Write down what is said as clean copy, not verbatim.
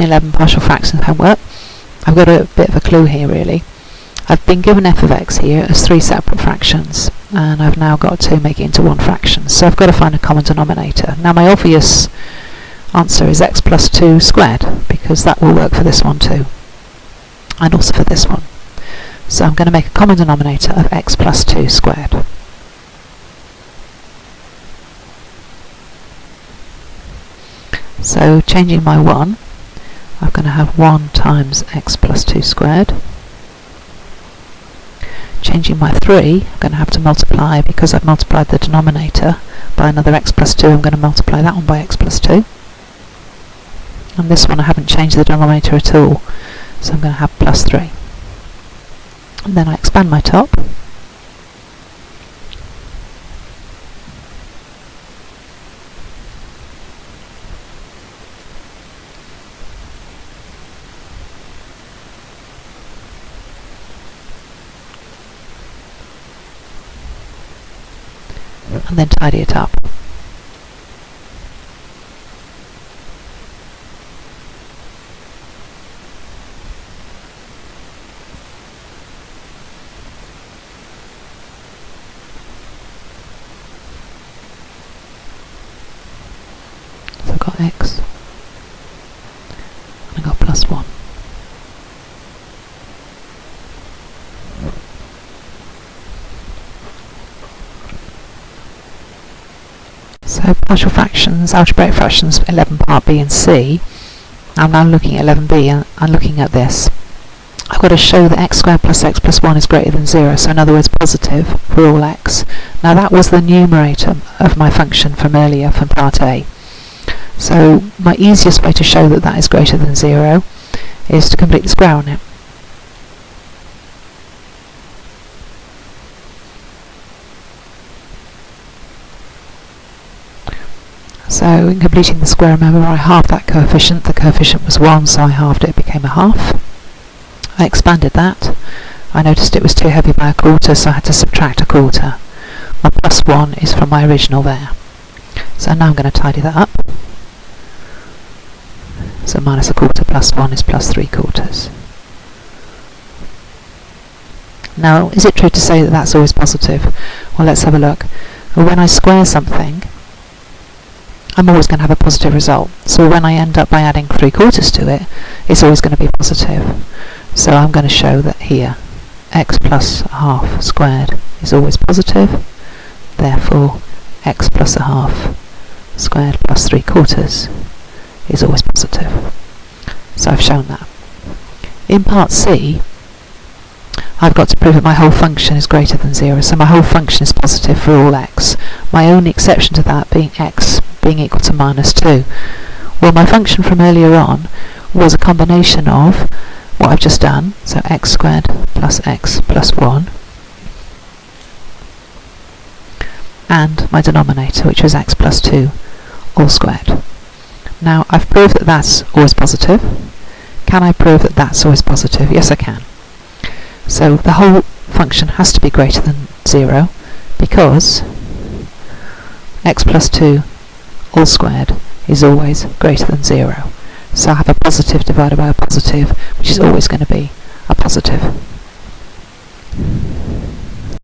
11 partial fractions homework, I've got a bit of a clue here really. I've been given f of x here as 3 separate fractions, and I've now got to make it into one fraction, so I've got to find a common denominator. Now my obvious answer is x plus 2 squared, because that will work for this one too, and also for this one. So I'm going to make a common denominator of x plus 2 squared. So changing my 1, I'm going to have 1 times x plus 2 squared. Changing my 3, I'm going to have to multiply, because I've multiplied the denominator by another x plus 2, I'm going to multiply that one by x plus 2. And this one I haven't changed the denominator at all, so I'm going to have plus 3. And then I expand my top. And then tidy it up. So I've got x, and I've got plus 1. So partial fractions, algebraic fractions, 11 part B and C. I'm now looking at 11b and I'm looking at this. I've got to show that x squared plus x plus 1 is greater than 0, so in other words positive for all x. Now that was the numerator of my function from earlier, from part A. So my easiest way to show that that is greater than 0 is to complete the square on it. So in completing the square, remember I halved that coefficient. The coefficient was 1, so I halved it, it became a half. I expanded that. I noticed it was too heavy by a quarter, so I had to subtract a quarter. My plus 1 is from my original there. So now I'm going to tidy that up. So minus a quarter plus 1 is plus 3/4. Now, is it true to say that that's always positive? Well, let's have a look. When I square something, I'm always going to have a positive result. So when I end up by adding 3/4 to it, it's always going to be positive. So I'm going to show that here, x plus a half squared is always positive. Therefore, x plus a half squared plus 3/4 is always positive. So I've shown that. In part C, I've got to prove that my whole function is greater than 0. So my whole function is positive for all x. My only exception to that being x being equal to minus 2. Well, my function from earlier on was a combination of what I've just done, so x squared plus x plus 1, and my denominator, which was x plus 2 all squared. Now, I've proved that that's always positive. Can I prove that that's always positive? Yes, I can. So the whole function has to be greater than 0 because x plus 2 all squared is always greater than 0. So I have a positive divided by a positive, which is always going to be a positive.